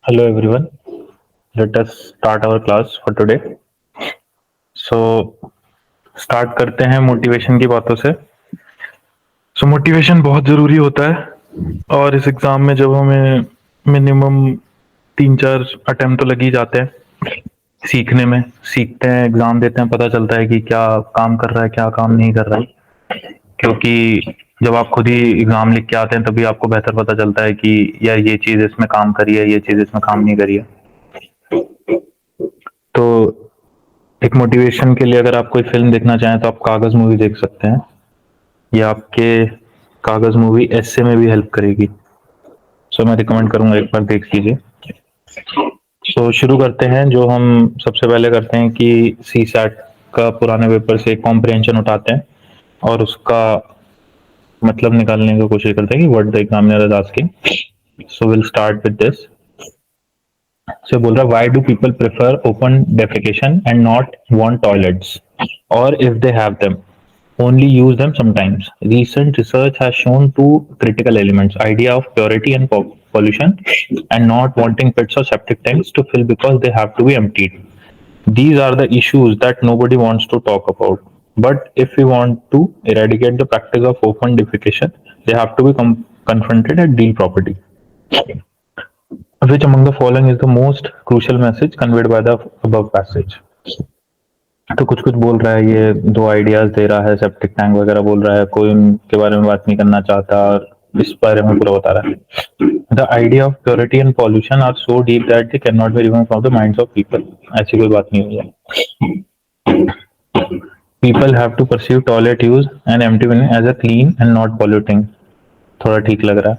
Hello everyone. Let us start our class for today. So start करते हैं motivation की बातों से। मोटिवेशन बहुत ज़रूरी होता है और इस एग्ज़ाम में जब हमें मिनिमम 3-4 अटेम्प्ट तो लग ही जाते हैं सीखने में। सीखते हैं, एग्ज़ाम देते हैं, पता चलता है कि क्या काम कर रहा है, क्या काम नहीं कर रहा है। क्योंकि जब आप खुद ही एग्ज़ाम लिख के आते हैं तभी आपको बेहतर पता चलता है कि यार ये चीज़ इसमें काम करी है, ये चीज़ इसमें काम नहीं करी है। तो एक मोटिवेशन के लिए अगर आप कोई फ़िल्म देखना चाहें तो आप कागज़ मूवी देख सकते हैं। ये आपके कागज़ मूवी एस्से में भी हेल्प करेगी। मैं रिकमेंड करूँगा एक बार देख लीजिए। शुरू करते हैं। जो हम सबसे पहले करते हैं कि सीसैट का पुराने पेपर से कॉम्प्रिहेंशन उठाते हैं और उसका मतलब निकालने की कोशिश करते हैं कि what the examiner is asking. Will start with this. बोल रहा है why do people prefer open defecation and not want toilets और if they have them only use them sometimes. Recent research has shown two critical elements: idea of purity and pollution, and not wanting pits or septic tanks to fill because they have to be emptied. These are the issues that nobody wants to talk about. But if we want to eradicate the practice of open defecation, they have to be confronted and deal property. Which among the following is the most crucial message conveyed by the above passage? तो कुछ कुछ बोल रहा है, ये दो ideas दे रहा है, सेप्टिक टैंक वगैरह बोल रहा है, कोई उनके बारे में बात नहीं करना चाहता और इस बारे में पूरा बता रहा है। The idea of purity and pollution are so deep that they can not be remove from the minds of people. ऐसी कोई बात नहीं हुई है। People have to perceive toilet use and empty bin as a clean and not polluting. थोड़ा ठीक लग रहा है।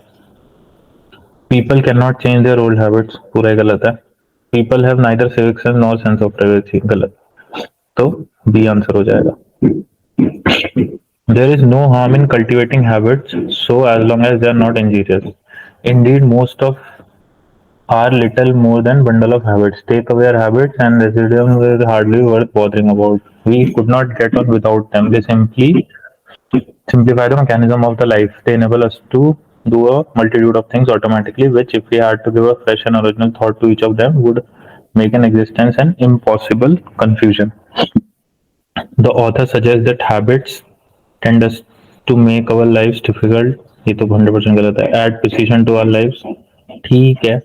People can not change their old habits, पूरा ही गलत है। People have neither civic sense nor sense of privacy, गलत। तो बी आंसर हो जाएगा। There is no harm in cultivating habits so as long as they are not injurious. Indeed, most of are little more than bundle of habits. Take away our habits and residuum is hardly worth bothering about. We could not get on without them. They simply simplify the mechanism of the life. They enable us to do a multitude of things automatically, which if we had to give a fresh and original thought to each of them would make an existence an impossible confusion. The author suggests that habits tend us to make our lives difficult. ये तो 100% गलत है। Add precision to our lives, ठीक है।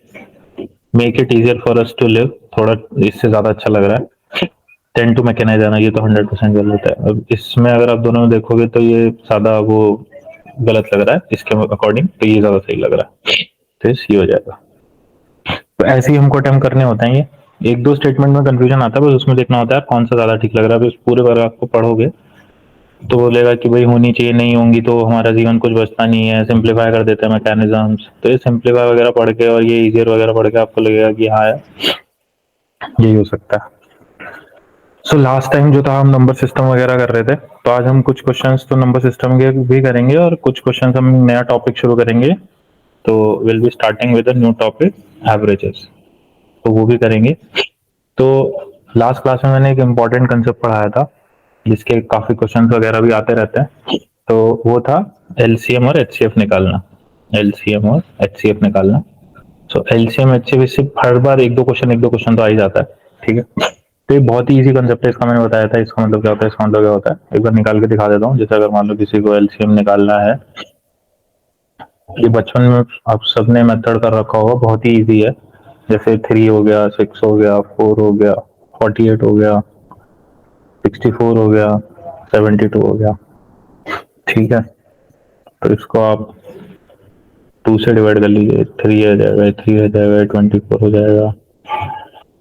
Make it easier for us to live, थोड़ा इससे ज़्यादा अच्छा लग रहा है। Tend to mechanize जाना, ये तो 100% गलत है। अब इसमें अगर आप दोनों में देखोगे तो ये ज़्यादा वो गलत लग रहा है इसके अकॉर्डिंग, तो ये ज़्यादा सही लग रहा है, तो सी हो जाएगा। तो ऐसे ही हमको अटेम्प्ट करने होते हैं। ये एक दो स्टेटमेंट में कंफ्यूजन आता है, बस उसमें देखना होता है कौन सा ज़्यादा ठीक लग रहा है। बस पूरे बार आपको पढ़ोगे तो बोलेगा कि भाई होनी चाहिए, नहीं होंगी तो हमारा जीवन कुछ बचता नहीं है। सिंप्लीफाई कर देते हैं मैकेनिज्म्स, तो ये सिंप्लीफाई वगैरह पढ़ के और ये इजियर वगैरह पढ़ के आपको लगेगा कि हाँ यही हो सकता है। लास्ट टाइम जो था हम नंबर सिस्टम वगैरह कर रहे थे, तो आज हम कुछ क्वेश्चंस तो नंबर सिस्टम के भी करेंगे और कुछ क्वेश्चंस हम नया टॉपिक शुरू करेंगे। तो will be starting with a new topic, averages, तो वो भी करेंगे। तो लास्ट क्लास में मैंने एक इम्पॉर्टेंट कंसेप्ट पढ़ाया था जिसके काफी क्वेश्चंस वगैरह भी आते रहते हैं, तो वो था एलसीएम और एचसीएफ निकालना। एलसीएम और एचसीएफ निकालना। एलसीएम एचसीएफ इससे हर बार एक दो क्वेश्चन तो आ ही जाता है, ठीक है। तो ये बहुत ही इजी कंसेप्ट है, इसका मैंने बताया था। इसका मतलब क्या होता है, इसका मतलब क्या होता है, एक बार निकाल के दिखा देता हूँ। जैसे अगर मान लो किसी को एलसीएम निकालना है, ये बचपन में आप सबने मेथड कर रखा होगा, बहुत ही इजी है। जैसे 3 हो गया, 6 हो गया, 4 हो गया, 48 हो गया, 64 हो गया, 72 हो गया, ठीक है। तो इसको आप 2 से डिवाइड कर लीजिए, 3 आ जाएगा, 3 आ जाएगा, 24 हो जाएगा,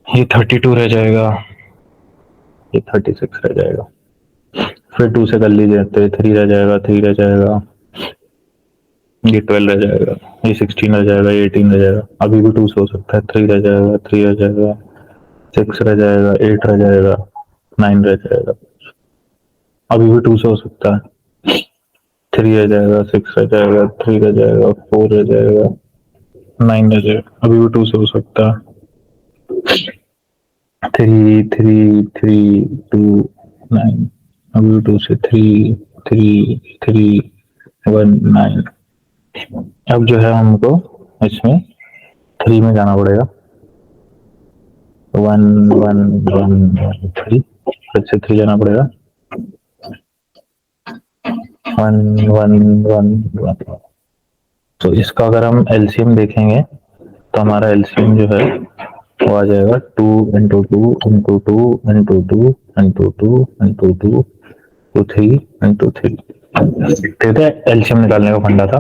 ये 32 रह जाएगा, ये 36 रह जाएगा। फिर 2 से कर लीजिए तो ये 3 रह जाएगा, 3 रह जाएगा, ये 12 रह जाएगा, ये 16 रह जाएगा, ये 18 रह जाएगा। अभी भी 2 से हो सकता है, 3 रह जाएगा, 3 रह जाएगा, 6 रह जाएगा, 8 रह जाएगा, 9 रह जाएगा। अभी भी 2 से हो सकता है, 3 रह जाएगा, 6 रह जाएगा, 3 रह जाएगा, 4 रह जाएगा, 9 रह जाएगा। अभी भी 2 से हो सकता है, 3 3 3 2 9। अभी भी 2 से 3 3 3 1 9। अब जो है हमको इसमें 3 में जाना पड़ेगा। One one one one three, फिर से थ्री लेना पड़ेगा, वन वन वन वन। तो इसका अगर हम एलसीएम देखेंगे तो हमारा एलसीएम जो है वो आ जाएगा two into two into two into two into two into two two three into three. ठीक है, एलसीएम निकालने का फंडा था।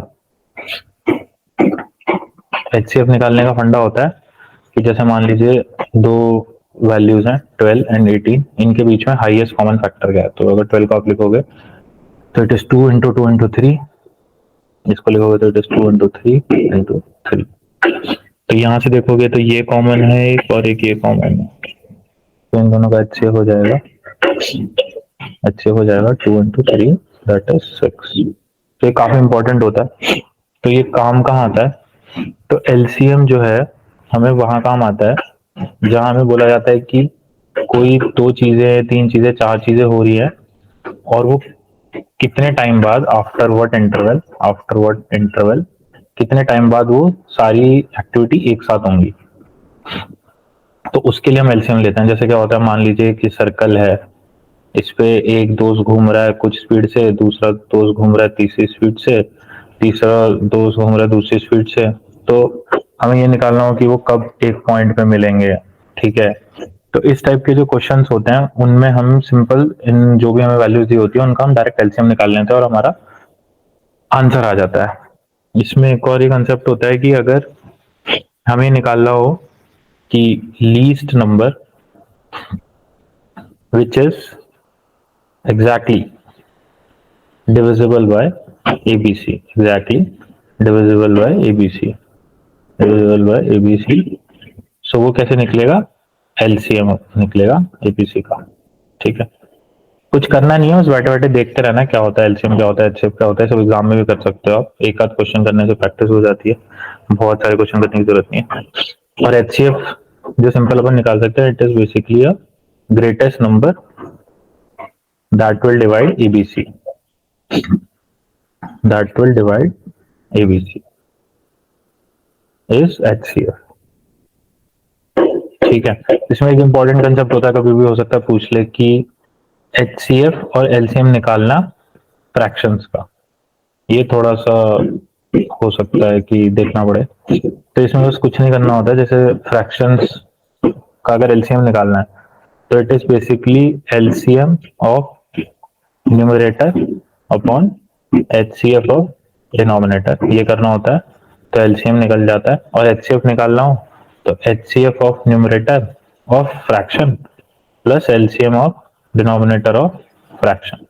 एचसीएफ निकालने का फंडा होता है कि जैसे मान लीजिए दो वैल्यूज हैं 12 एंड 18, इनके बीच में हाईएस्ट कॉमन फैक्टर क्या है। तो अगर 12 को आप लिखोगे तो it is to into two into three, इसको लिखोगे तो it is two into three into three. तो यहाँ से देखोगे तो ये कॉमन है एक और एक ये कॉमन है, तो इन दोनों का एचसीएफ हो जाएगा, एचसीएफ हो जाएगा two into three that is six. तो ये काफी इंपॉर्टेंट होता है। तो ये काम कहाँ आता है, तो एलसीएम जो है हमें वहां काम आता है जहां हमें बोला जाता है कि कोई दो चीजें, तीन चीजें, चार चीजें हो रही है और वो कितने टाइम बाद, आफ्टर व्हाट इंटरवल, कितने टाइम बाद वो सारी एक्टिविटी एक साथ होंगी। तो उसके लिए हम एलसीएम लेते हैं। जैसे क्या होता है, मान लीजिए कि सर्कल है, इस पे एक दोस्त घूम रहा है कुछ स्पीड से, दूसरा दोस्त घूम रहा है तीसरी स्पीड से, तीसरा दोस्त घूम रहा है दूसरी स्पीड से। तो हमें ये निकालना हो कि वो कब एक पॉइंट पे मिलेंगे। ठीक है, तो इस टाइप के जो क्वेश्चंस होते हैं उनमें हम सिंपल इन जो भी हमें वैल्यूज दी होती है उनका हम डायरेक्ट एलसीएम निकाल लेते हैं और हमारा आंसर आ जाता है। इसमें एक और ही कंसेप्ट होता है कि अगर हमें निकालना हो कि least number which is exactly divisible by ABC, exactly divisible by ABC, divisible by ABC। सो वो कैसे निकलेगा, एलसीएम निकलेगा एबीसी का। ठीक है, कुछ करना नहीं है, बस बैठे बैठे देखते रहना क्या होता है एलसीएम क्या होता है, एचसीएफ क्या होता है। सब एग्जाम में भी कर सकते हो आप, एक आध क्वेश्चन करने से प्रैक्टिस हो जाती है, बहुत सारे क्वेश्चन करने की जरूरत नहीं है। और एचसीएफ जो सिंपल अपन निकाल सकते हैं, it is basically a greatest number that will divide ABC, that will divide ABC is HCF। ठीक है, इसमें एक इंपॉर्टेंट कंसेप्ट होता है, कभी भी हो सकता है पूछ ले कि HCF और एलसीएम निकालना फ्रैक्शंस का, ये थोड़ा सा हो सकता है कि देखना पड़े। तो इसमें बस कुछ नहीं करना होता है, जैसे फ्रैक्शंस का अगर एलसीएम निकालना है तो it is basically LCM of numerator upon HCF of denominator, ये करना होता है तो एलसीएम निकल जाता है। और एचसीएफ निकालना हो तो HCF of numerator of fraction plus LCM of denominator of fraction.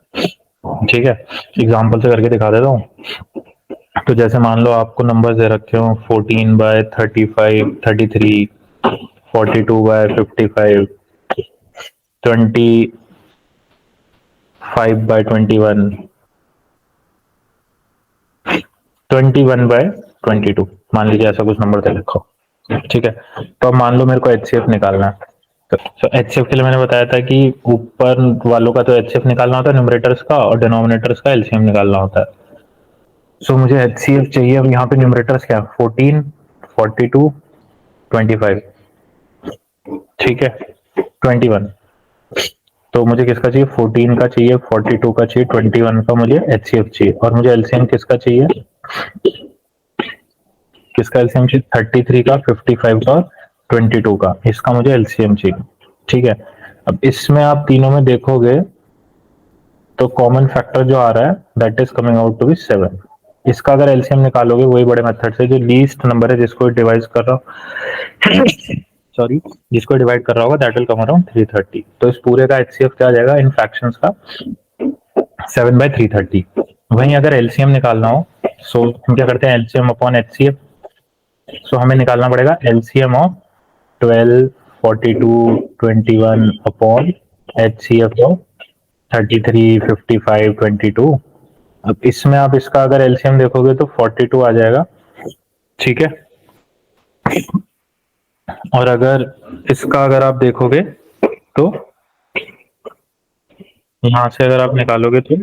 ठीक है, एग्जांपल से करके दिखा देता हूँ। तो जैसे मान लो आपको नंबर दे रखे हो 14 बाय 35, 33, 42 बाय 55, 25 बाय 21, 21 बाय 22, मान लीजिए ऐसा कुछ नंबर दे रखो। ठीक है, तो अब मान लो मेरे को एचसीएफ निकालना है। तो एचसीएफ के लिए मैंने बताया था कि ऊपर वालों का तो एचसीएफ निकालना होता है न्यूमरेटर्स का, और डिनोमिनेटर्स का एलसीएम निकालना होता है। सो मुझे एचसीएफ चाहिए। अब यहाँ पे न्यूमरेटर्स क्या है, 14, 42, 25, ठीक है, 21। तो मुझे किसका चाहिए, 14 का चाहिए, 42 का चाहिए, 21 का मुझे एचसीएफ चाहिए। और मुझे एलसीएम किसका चाहिए, किसका एलसीएम चाहिए, 33 का, 55 का, 22 का, इसका मुझे एलसीएम चाहिए। ठीक है, अब इसमें आप तीनों में देखोगे तो कॉमन फैक्टर जो आ रहा है that is coming out to be 7। इसका अगर एलसीएम निकालोगे वही बड़े मेथड से, जो लीस्ट नंबर है जिसको डिवाइड कर रहा हूँ सॉरी, जिसको डिवाइड कर रहा होगा दैट विल कम अराउंड 330। तो इस पूरे का एचसीएफ क्या आ जाएगा इन फ्रैक्शंस का, 7/330। वहीं अगर एलसीएम निकालना हो सो हम क्या करते हैं, एलसीएम अपॉन एचसीएफ। सो हमें निकालना पड़ेगा LCM of 12, 42, 21 upon HCF of 33, 55, 22। अब इसमें आप इसका अगर एलसीएम देखोगे तो 42 आ जाएगा। ठीक है, और अगर इसका अगर आप देखोगे तो यहाँ से अगर आप निकालोगे तो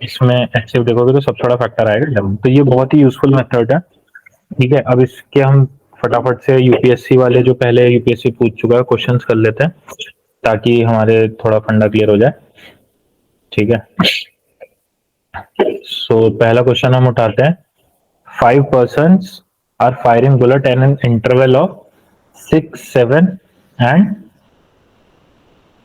इसमें एचसीएफ देखोगे तो सबसे बड़ा फैक्टर आएगा 11। तो ये बहुत ही यूजफुल मेथड है। ठीक है, अब इसके हम फटाफट से यूपीएससी वाले जो पहले यूपीएससी पूछ चुका है क्वेश्चंस कर लेते हैं ताकि हमारे थोड़ा फंडा क्लियर हो जाए। ठीक है, सो पहला क्वेश्चन हम उठाते हैं। 5 persons are firing bullet in an interval of 6, 7 and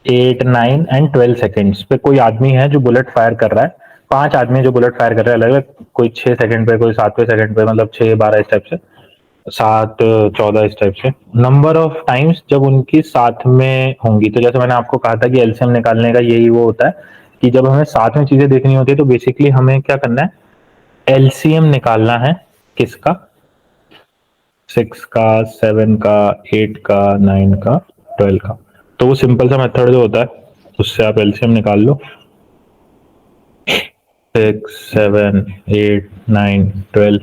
8, 9 and 12 seconds पे कोई आदमी है जो बुलेट फायर कर रहा है। 5 आदमी जो बुलेट फायर कर रहे हैं अलग अलग, कोई 6 सेकंड पे, कोई 7वें सेकंड पे, मतलब 6, 12 इस टाइप से, 7, 14 इस टाइप से। नंबर ऑफ टाइम्स जब उनकी साथ में होंगी, तो जैसे मैंने आपको कहा था कि एलसीएम निकालने का यही वो होता है कि जब हमें साथ में चीजें देखनी होती है तो बेसिकली हमें क्या करना है, एलसीएम निकालना है। किसका? 6 का, 7 का, 8 का, 9 का, 12 का। तो वो सिंपल सा मेथड जो होता है उससे आप एलसीएम निकाल लो। 6, 7, 8, 9, 12,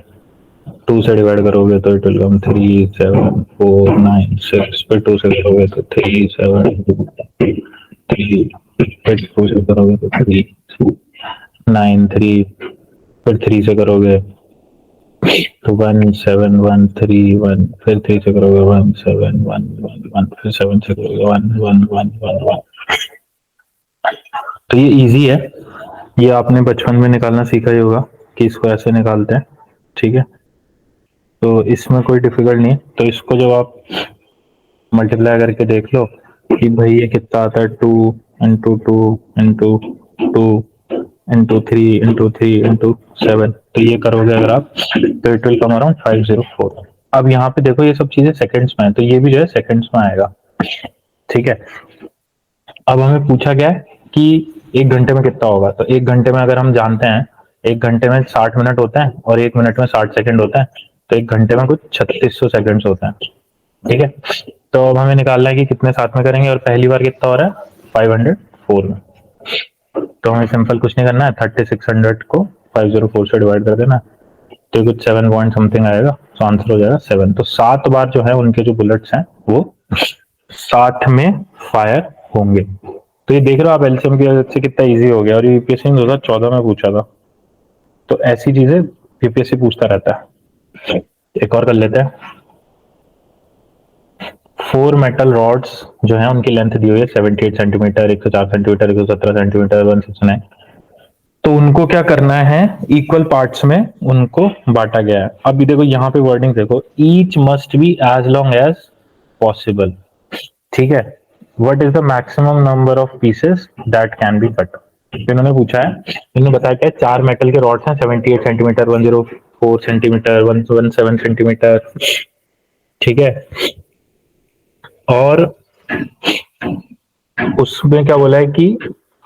2 से डिवाइड करोगे तो इट विल कम 3, 7, 4, 9, 6, फिर 2 से करोगे तो 3, 7, 3, फिर 2 से करोगे तो 3, 9, 3, फिर 3 से करोगे तो 1, 7, 1, 3, 1, फिर 3 से करोगे 1, 7, 1, 1, 1, फिर 7 से करोगे 1, 1, 1, 1, 1। तो ये इजी है, ये आपने बचपन में निकालना सीखा ही होगा कि इसको ऐसे निकालते हैं। ठीक है, तो इसमें कोई डिफिकल्ट नहीं है। तो इसको जब आप मल्टीप्लाई करके देख लो कि भाई ये कितना आता है, 2 into 2 into 2 into 3 into 3 into 7, तो ये करोगे अगर आप तो इट विल कम अराउंड 504। अब यहाँ पे देखो ये सब चीजें सेकंड्स में है, तो ये भी जो है सेकंड्स में आएगा। ठीक है, अब हमें पूछा गया है कि 1 घंटे में कितना होगा। तो 1 घंटे में अगर हम जानते हैं 1 घंटे में 60 मिनट होते हैं और 1 मिनट में 60 सेकंड होता है, तो 1 घंटे में कुछ 3600 सेकंड्स होते हैं। ठीक है, तो अब हमें निकालना है कि कितने साथ में करेंगे और पहली बार कितना हो रहा है 504 में। तो हमें सिंपल कुछ नहीं करना है, 3600 को 504 से डिवाइड कर देना, तो कुछ 7 पॉइंट समथिंग आएगा, तो आंसर हो जाएगा 7। तो 7 बार जो है उनके जो बुलेट्स हैं वो साथ में फायर होंगे। तो ये देख रहे हो आप एलसीएम की वजह से कितना इजी हो गया, और यूपीएससी में 2014 में पूछा था। तो ऐसी चीजें यूपीएससी पूछता रहता है। एक और कर लेते हैं। 4 मेटल रॉड्स जो है उनकी लेंथ दी हुई है 78 सेंटीमीटर, 104 सेंटीमीटर, 117 सेंटीमीटर, 169। तो उनको क्या करना है, इक्वल पार्ट्स में उनको बांटा गया है। अभी देखो यहाँ पे वर्डिंग देखो, each must be as long as possible. ठीक है, what is the maximum number of pieces that can be cut. इन्होंने पूछा है, इन्होंने बताया क्या 4 मेटल के रॉड्स हैं 78 सेंटीमीटर, 104 सेंटीमीटर, 117 सेंटीमीटर। ठीक है, और उसमें क्या बोला है कि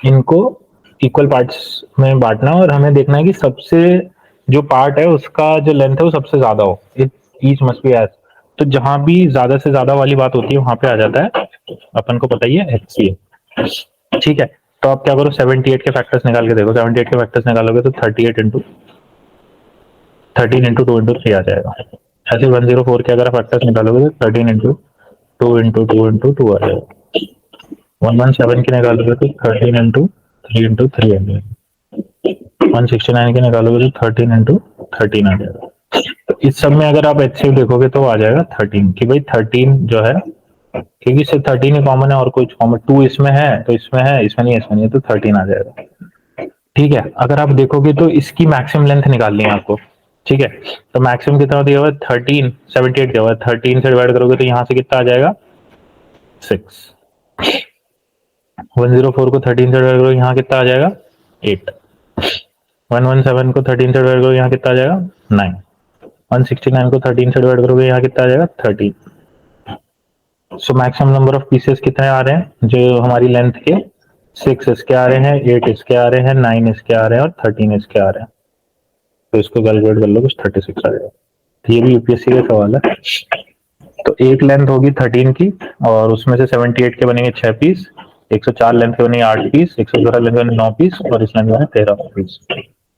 इनको इक्वल पार्ट्स में बांटना, और हमें देखना है कि सबसे जो पार्ट है उसका जो लेंथ है वो सबसे ज्यादा हो। ईच मस्ट बी एज, तो जहां भी ज्यादा से ज्यादा वाली बात होती है वहां पे आ जाता है, अपन को पता ही है, HCA। ठीक है, तो आप क्या करो 78 के फैक्टर्स निकाल के देखो। 78 के फैक्टर्स निकालोगे तो 38 इंटू 13 इंटू 2 इंटू 3 आ जाएगा। ऐसे 104 के अगर फैक्टर्स निकालोगे तो 13 इंटू 2 इंटू 2 इंटू 2 आ जाएगा। 117 की निकालोगे तो 13 इंटू 3 इंटू 3 आ जाएगा। 169 की निकालोगे तो 13 इंटू 13 आ जाएगा। तो इस सब में अगर आप HCF देखोगे तो आ जाएगा 13, कि भाई 13 जो है, क्योंकि सिर्फ 13 ही कॉमन है और कुछ कॉमन 2 इसमें है, तो इसमें है, इसमें नहीं है, इसमें नहीं है, तो 13 आ जाएगा। ठीक है, अगर आप देखोगे तो इसकी मैक्सिमम लेंथ निकालनी है आपको। ठीक है, तो मैक्सिमम कितना दिया हुआ है 13, 78 दिया हुआ है, 13 से डिवाइड करोगे तो यहाँ से कितना आ जाएगा 6। 104 को 13 से डिवाइड करो, यहाँ कितना आ जाएगा 8। 117 को 13 से डिवाइड करो, यहाँ कितना आ जाएगा 9। 169 को 13 से डिवाइड करोगे, यहाँ कितना आ जाएगा 13। So maximum number of pieces कितने आ रहे हैं जो हमारी लेंथ के, 6 इसके आ रहे हैं, 8 इसके आ रहे हैं, 9 इसके आ रहे हैं और 13 इसके आ रहे हैं। तो इसको कैलकुलेट कर लो, कुछ 36 आ जाएगा। तो ये भी यूपीएससी का सवाल है। तो एक लेंथ होगी 13 की, और उसमें से 78 के बनेंगे 6 पीस, 104 लेंथ के बनेंगे 8 पीस, 112 लेंथ के बनेंगे 9 पीस, और इस लेंथ के बने 13 पीस।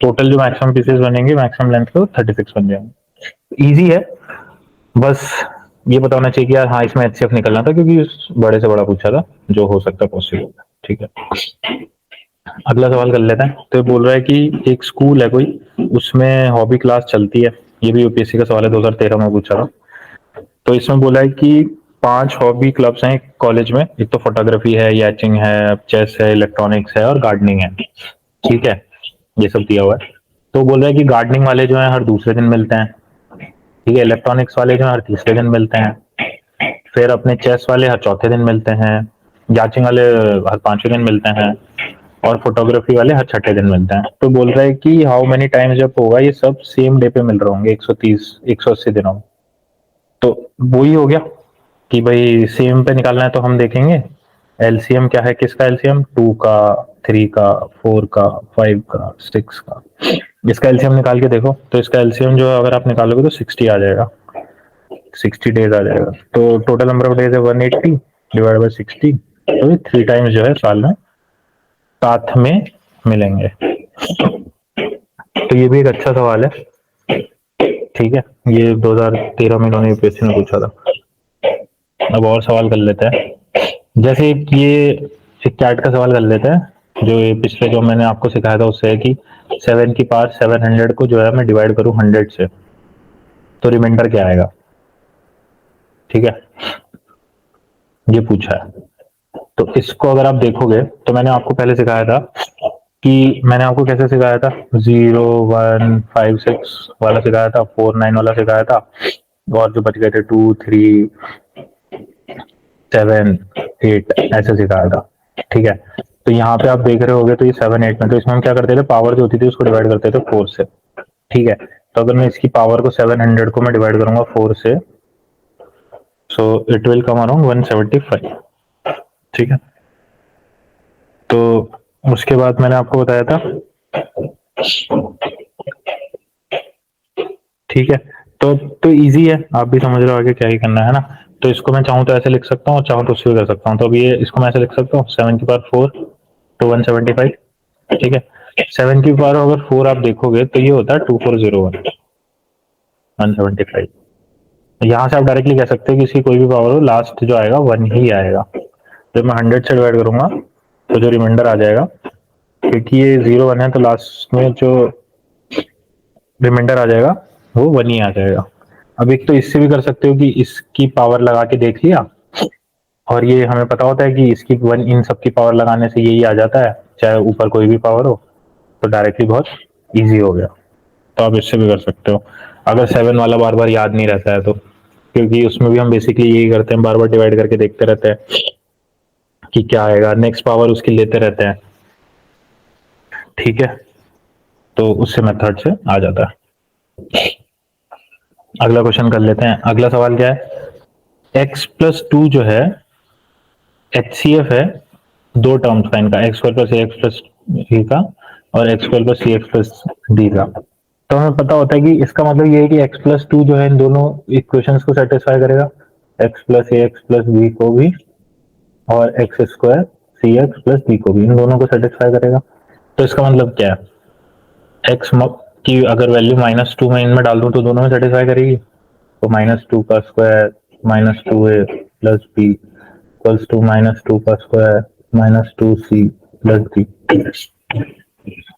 टोटल जो मैक्सिमम पीसेस बनेंगे मैक्सिमम लेंथ के 36 बन जाएंगे। इजी है, बस ये पता होना चाहिए कि यार हाँ इसमें HCF निकलना था, क्योंकि बड़े से बड़ा पूछा था जो हो सकता है पॉसिबल। ठीक है, अगला सवाल कर लेते हैं। तो बोल रहा है कि एक स्कूल है कोई, उसमें हॉबी क्लास चलती है। ये भी यूपीएससी का सवाल है, 2013 में पूछा था। तो इसमें बोला है कि 5 हॉबी क्लब्स हैं कॉलेज में। एक तो फोटोग्राफी है, याचिंग है, चेस है, इलेक्ट्रॉनिक्स है और गार्डनिंग है। ठीक है, ये सब दिया हुआ है। तो बोल रहा है कि गार्डनिंग वाले जो है हर दूसरे दिन मिलते हैं। ठीक है, इलेक्ट्रॉनिक्स वाले जो है हर तीसरे दिन मिलते हैं। फिर अपने चेस वाले हर चौथे दिन मिलते हैं। याचिंग वाले हर पांचवें दिन मिलते हैं। और फोटोग्राफी वाले हर छठे दिन मिलते हैं। तो बोल रहा है कि हाउ मेनी टाइम्स जब होगा ये सब सेम डे पे मिल रहे होंगे 130 180 दिनों में। तो वही हो गया कि भाई सेम पे निकालना है तो हम देखेंगे एलसीएम क्या है, किसका एलसीएम, 2 का, 3 का, 4 का, 5 का, 6 का। इसका एलसीएम निकाल के देखो, तो इसका एलसीएम जो है अगर आप निकालोगे तो 60 आ जाएगा, 60 डेज आ जाएगा। तो टोटल नंबर ऑफ डेज है 180 डिवाइड बाई 60। तो ये 3 टाइम्स जो है साल में साथ में मिलेंगे। तो ये भी एक अच्छा सवाल है। ठीक है, ये 2013 में इन्होंने यूपीएससी में पूछा था। अब और सवाल कर लेते हैं। जैसे ये एक कैट का सवाल कर लेते हैं, जो ये पिछले जो मैंने आपको सिखाया था उससे है कि 7 की पावर 700 को जो है मैं डिवाइड करूं 100 से, तो रिमाइंडर क्या आएगा। ठीक है, ये पूछा है। तो इसको अगर आप देखोगे तो मैंने आपको पहले सिखाया था कि मैंने आपको कैसे सिखाया था, 0 1 5 6 वाला सिखाया था, 4 9 वाला सिखाया था, और जो बच गए थे 2 3 7 8 ऐसे सिखाया था। ठीक है, तो यहाँ पे आप देख रहे होगे तो ये 7 8 में, तो इसमें हम क्या करते थे, पावर जो होती थी उसको डिवाइड करते थे 4 से। ठीक है, तो अगर मैं इसकी पावर को 700 को मैं डिवाइड करूंगा 4 से, so it will come around 175। ठीक है, तो उसके बाद मैंने आपको बताया था। ठीक है, तो इजी है, आप भी समझ रहे हो आगे क्या ही करना है ना। तो इसको मैं चाहूँ तो ऐसे लिख सकता हूँ और चाहूँ तो उससे भी कर सकता हूँ। तो अभी ये इसको मैं ऐसे लिख सकता हूँ 7 की पावर 4 तो 175। ठीक है, 7 की पावर अगर 4 आप देखोगे तो ये होता है 2401 175। यहाँ से आप डायरेक्टली कह सकते हो कि इसकी कोई भी पावर हो, लास्ट जो आएगा 1 ही आएगा। जब मैं 100 से डिवाइड करूंगा तो जो रिमाइंडर आ जाएगा, क्योंकि ये 0 1 है तो लास्ट में जो रिमाइंडर आ जाएगा वो 1 ही आ जाएगा। अब एक तो इससे भी कर सकते हो कि इसकी पावर लगा के देख लिया, और ये हमें पता होता है कि इसकी 1 इन सब की पावर लगाने से यही आ जाता है, चाहे ऊपर कोई भी पावर हो। तो डायरेक्टली बहुत इजी हो गया। तो आप इससे भी कर सकते हो अगर 7 वाला बार बार याद नहीं रहता है तो, क्योंकि उसमें भी हम बेसिकली यही करते हैं, बार बार डिवाइड करके देखते रहते हैं कि क्या आएगा, नेक्स्ट पावर उसकी लेते रहते हैं। ठीक है, तो उससे मेथड से आ जाता है। अगला क्वेश्चन कर लेते हैं। अगला सवाल क्या है, x+2 जो है HCF है, दो टर्म्स का इनका, x square plus x plus D का और एक्स स्क्वायर प्लस सी एक्स प्लस डी का। तो हमें पता होता है कि इसका मतलब ये है कि x+2 जो है इन दोनों इक्वेशंस को सेटिस्फाई करेगा, एक्स प्लस ए एक्स प्लस बी को भी और एक्स स्क्वायर सी एक्स प्लस डी को भी, इन दोनों को सेटिस्फाई करेगा। तो इसका मतलब क्या है, एक्स की अगर वैल्यू -2 में इनमें डाल दूं तो दोनों में सेटिस्फाई करेगी। तो -2 का square -2a plus b equals to -2 का स्क्वायर -2c प्लस डी।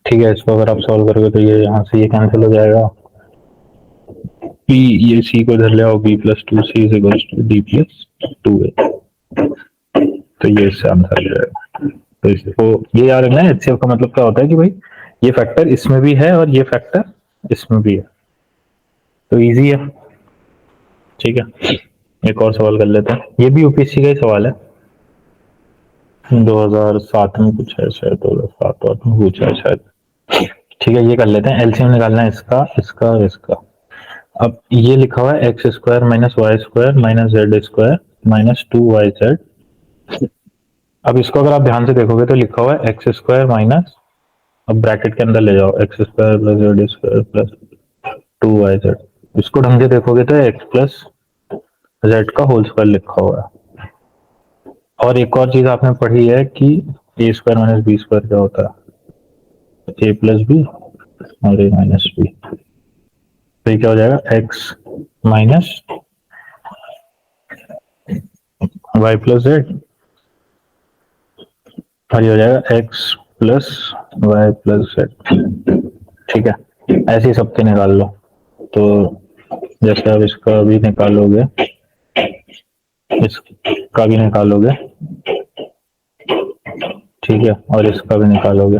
ठीक है, इसको अगर आप सॉल्व करोगे तो ये यहाँ से ये कैंसिल हो जाएगा, p ये c को इधर ले आओ, b plus 2c is equals to d plus 2a। तो ये इससे आंसर आ जाएगा। तो इसको ये याद रखना है, एचसीएफ का मतलब क्या होता है कि भाई ये फैक्टर इसमें भी है और ये फैक्टर इसमें भी है। तो इजी है। ठीक है, एक और सवाल कर लेते हैं, ये भी यूपीएससी का ही सवाल है, 2007 में पूछा है शायद, 2007 में पूछा है शायद। ठीक है, ये कर लेते हैं, एलसीएम निकालना है इसका, इसका और इसका। अब ये लिखा हुआ है x square minus Y square minus z square minus 2yz। अब इसको अगर आप ध्यान से देखोगे तो लिखा हुआ है एक्स स्क्वायर माइनस, अब ब्रैकेट के अंदर ले जाओ, x square plus Z square plus 2yz। इसको ढंग से देखोगे तो एक्स प्लस जेड का होल स्क्वायर लिखा हुआ है। और एक और चीज आपने पढ़ी है कि ए स्क्वायर माइनस बी स्क्वायर क्या होता है, ए प्लस बी और ए माइनस बी। तो ये क्या हो जाएगा, x minus y plus z, और ये हो जाएगा x plus y plus z. ठीक है, ऐसे ही सबके निकाल लो। तो जैसे आप इसका भी निकालोगे इसका भी निकालोगे, ठीक है, और इसका भी निकालोगे।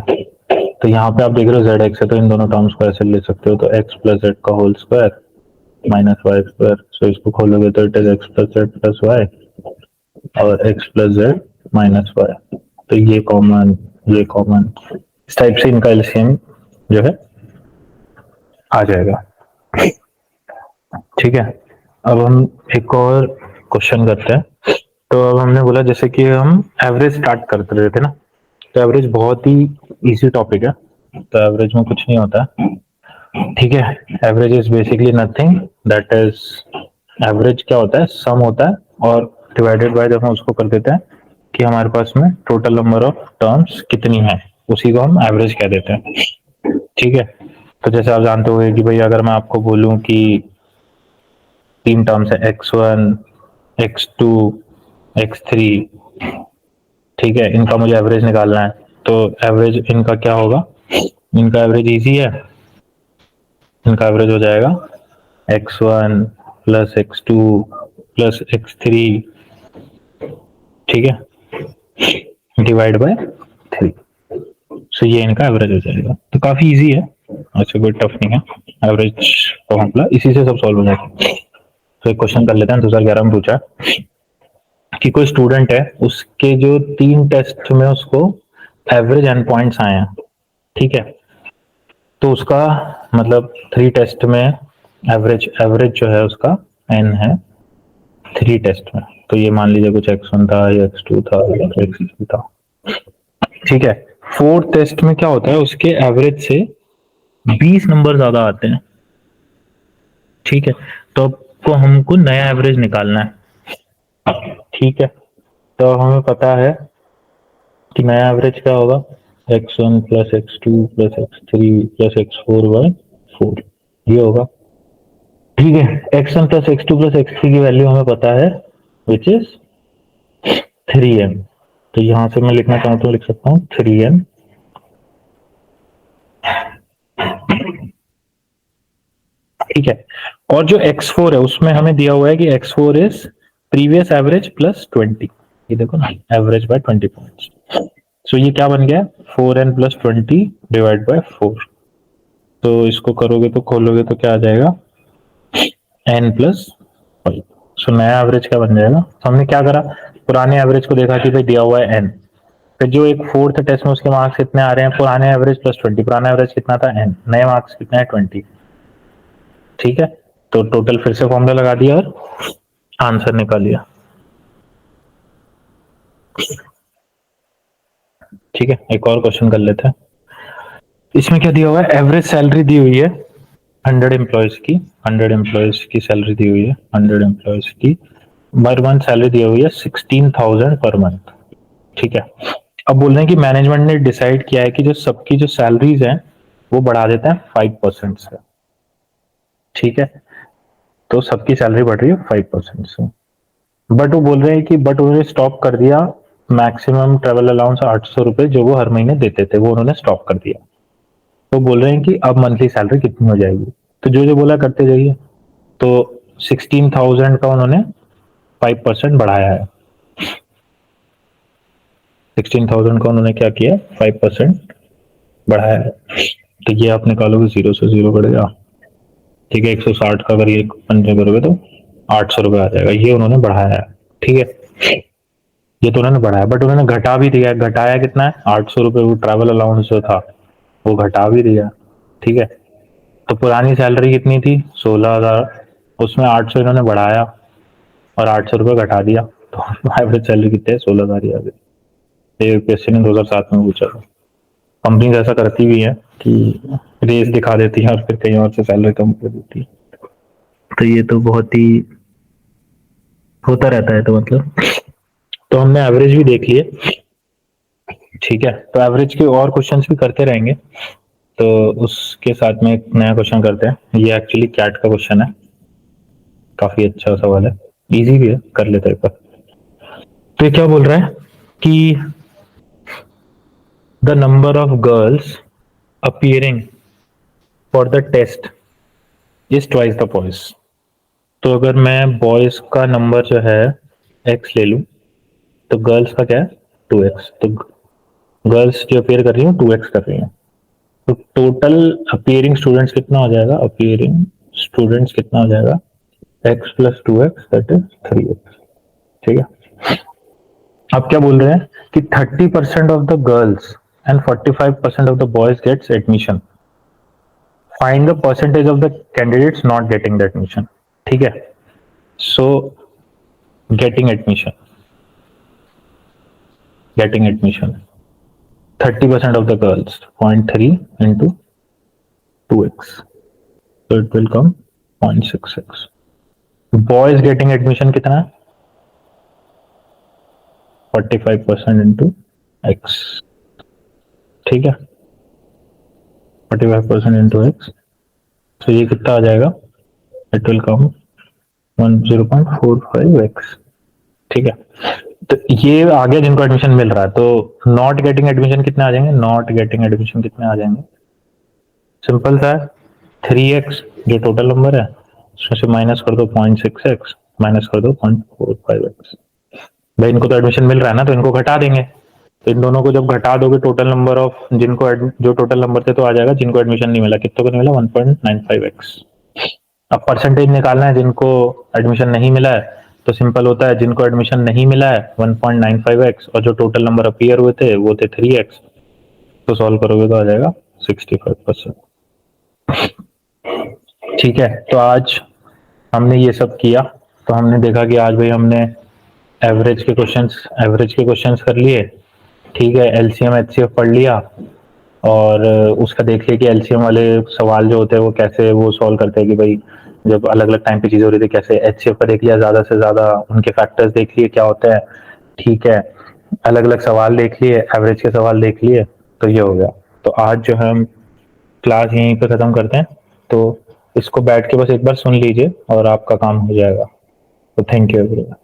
तो यहाँ पे आप देख रहे हो जेड एक्स है, तो इन दोनों टर्म्स को ऐसे ले सकते हो, तो एक्स प्लस जेड का whole square minus Y square. So इसको खोलोगे तो it is X plus Z plus Y और X plus Z minus Y. तो ये कॉमन, ये कॉमन, इस टाइप से इनका एलसीएम जो है आ जाएगा। ठीक है, अब हम एक और क्वेश्चन करते हैं। तो अब हमने बोला जैसे कि हम एवरेज स्टार्ट करते रहे थे ना, तो एवरेज बहुत ही इजी टॉपिक है, तो एवरेज में कुछ नहीं होता। ठीक है, average is basically nothing, that is, average क्या होता है, सम होता है और डिवाइडेड बाय जब हम उसको कर देते हैं कि हमारे पास में टोटल नंबर ऑफ टर्म्स कितनी है, उसी को हम एवरेज कह देते हैं। ठीक है, तो जैसे आप जानते हो कि भाई अगर मैं आपको बोलूं कि 3 टर्म्स है x1, x2, x3, ठीक है, इनका मुझे एवरेज निकालना है, तो एवरेज इनका क्या होगा, इनका एवरेज इजी है, इनका एवरेज हो जाएगा x1 plus x2 plus x3, ठीक है, डिवाइड बाय 3। सो ये इनका एवरेज हो जाएगा। तो काफी इजी है, ऐसे कोई टफ नहीं है, एवरेज फॉर्मूला इसी से सब सॉल्व हो जाएगा। तो एक क्वेश्चन कर लेते हैं, 2011 में पूछा कि कोई स्टूडेंट है, उसके जो 3 टेस्ट में उसको एवरेज एंड पॉइंट्स आए हैं, ठीक है, तो उसका मतलब 3 टेस्ट में एवरेज, एवरेज जो है उसका एन है 3 टेस्ट में। तो ये मान लीजिए कुछ x1 था या x2 था या x3 था, ठीक है। 4th टेस्ट में क्या होता है, उसके एवरेज से 20 नंबर ज्यादा आते हैं, ठीक है, तो आपको हमको नया एवरेज निकालना है, ठीक है। तो हमें पता है कि नया एवरेज क्या होगा, x1 plus x2 plus x3 plus x4 bye 4, ये होगा, ठीक है। x1 plus x2 plus x3 की वैल्यू हमें पता है विच इज 3n। तो यहां से मैं लिखना चाहूँ तो लिख सकता हूँ 3n, ठीक है। और जो x4 है उसमें हमें दिया हुआ है कि x4 is previous average plus 20, ये देखो ना, एवरेज बाय 20 पॉइंट्स। सो ये क्या बन गया, 4n प्लस 20 डिवाइड बाय 4। तो इसको करोगे तो खोलोगे तो क्या आ जाएगा, n प्लस 5। सो नया एवरेज क्या बन जाएगा, तो हमने क्या करा, पुराने एवरेज को देखा कि भाई दिया हुआ है n, फिर जो एक 4th टेस्ट में उसके मार्क्स कितने आ रहे हैं, पुराने एवरेज प्लस 20, पुराना एवरेज कितना था n, नए मार्क्स कितने हैं 20, ठीक है। तो टोटल फिर से फॉर्मूला लगा दिया और आंसर निकाल लिया, ठीक है। एक और क्वेश्चन कर लेते हैं। इसमें क्या दिया हुआ है, एवरेज सैलरी दी हुई है 100 एम्प्लॉयज की, 100 एम्प्लॉयज की सैलरी दी हुई है, 100 एम्प्लॉयज की पर मंथ सैलरी दी हुई है 16,000 पर मंथ, ठीक है। अब बोल रहे हैं कि मैनेजमेंट ने डिसाइड किया है कि जो सबकी जो सैलरीज हैं वो बढ़ा देते हैं 5% से, ठीक है। तो सबकी सैलरी बढ़ रही है 5% से, बट वो बोल रहे हैं कि बट उन्होंने स्टॉप कर दिया मैक्सिमम ट्रेवल अलाउंस 800 रुपए जो वो हर महीने देते थे, वो उन्होंने स्टॉप कर दिया। तो बोल रहे हैं कि अब मंथली सैलरी कितनी हो जाएगी, तो जो जो बोला करते जाइए। तो 16,000 का उन्होंने 5% बढ़ाया है, 16,000 का उन्होंने क्या किया, 5% बढ़ाया है। तो ये आप निकालोगे, 0 से 0 बढ़ेगा, ठीक है। 160 का अगर ये पंजे करोगे तो 800 रुपये आ जाएगा, ये उन्होंने बढ़ाया है, ठीक है। ये तो उन्होंने बढ़ाया, बट उन्होंने घटा भी दिया है, घटाया कितना है, 800 रुपये, वो ट्रैवल अलाउंस जो था वो घटा भी दिया, ठीक है। तो पुरानी सैलरी कितनी थी, 16,000, उसमें 800 इन्होंने बढ़ाया और 800 रुपये घटा दिया, तो एवरेज सैलरी कितनी है, 16,000 ही आ गई। ये यूपीएससी ने 2007 में पूछा था। कंपनी ऐसा करती भी है कि रेस दिखा देती है और फिर कहीं और से सैलरी कम कर देती है, तो ये तो बहुत ही होता रहता है, तो मतलब, तो हमने एवरेज भी देख लिए, ठीक है। तो एवरेज के और क्वेश्चंस भी करते रहेंगे, तो उसके साथ में एक नया क्वेश्चन करते हैं। ये एक्चुअली कैट का क्वेश्चन है, काफी अच्छा सवाल है, इजी भी है, कर लेते हैं एक बार। तो ये क्या बोल रहा है कि the number of girls appearing for the test is twice the boys. तो अगर मैं बॉयज का नंबर जो है x ले लूं तो गर्ल्स का क्या है 2x, तो गर्ल्स जो अपेयर कर रही हैं 2x कर रही हैं, तो टोटल अपियरिंग स्टूडेंट्स कितना हो जाएगा, अपियरिंग स्टूडेंट्स कितना हो जाएगा x plus 2x that is 3x। ठीक है, अब क्या बोल रहे हैं कि 30% of the girls and 45% of the boys gets admission, find the percentage of the candidates not getting the admission. ठीक है, so getting admission, getting admission 30% of the girls, 0.3 into 2x, so it will come 0.66। boys getting admission कितना है 45% into x। ठीक है, 45% into x, तो ये कितना आ जाएगा, it will come 0.45x। ठीक है, तो ये आ गया जिनको एडमिशन मिल रहा है। तो नॉट गेटिंग एडमिशन कितने आ जाएंगे, नॉट गेटिंग एडमिशन कितने आ जाएंगे, सिंपल सा है 3x जो टोटल नंबर है उसमें से माइनस कर दो 0.6x, माइनस कर दो 0.45x। भाई इनको तो एडमिशन मिल रहा है ना, तो इनको घटा देंगे, तो इन दोनों को जब घटा दोगे टोटल नंबर ऑफ जिनको जो टोटल नंबर थे तो आ जाएगा जिनको एडमिशन नहीं मिला, कितने को नहीं मिला 1.95x। अब परसेंटेज निकालना है जिनको एडमिशन नहीं मिला है, तो सिंपल होता है जिनको एडमिशन नहीं मिला है 1.95x और जो टोटल नंबर अपीयर हुए थे वो थे 3x, तो सॉल्व करोगे तो आ जाएगा 65%। ठीक है, तो आज हमने ये सब किया, तो हमने देखा कि आज भाई हमने एवरेज के क्वेश्चंस कर लिए। ठीक है, एलसीएम एचसीएफ पढ़ लिया और उसका देख लिया कि एलसीएम वाले सवाल जो होते हैं वो कैसे वो सॉल्व करते हैं कि भाई जब अलग अलग टाइम पे चीजें हो रही थी कैसे। एचसीएफ का देख लिया, ज्यादा से ज्यादा उनके फैक्टर्स देख लिए क्या होते हैं। ठीक है, अलग अलग सवाल देख लिए, एवरेज के सवाल देख लिए, तो ये हो गया। तो आज जो है हम क्लास यहीं पे खत्म करते हैं, तो इसको बैठ के बस एक बार सुन लीजिए और आपका काम हो जाएगा। तो थैंक यू एवरीवन।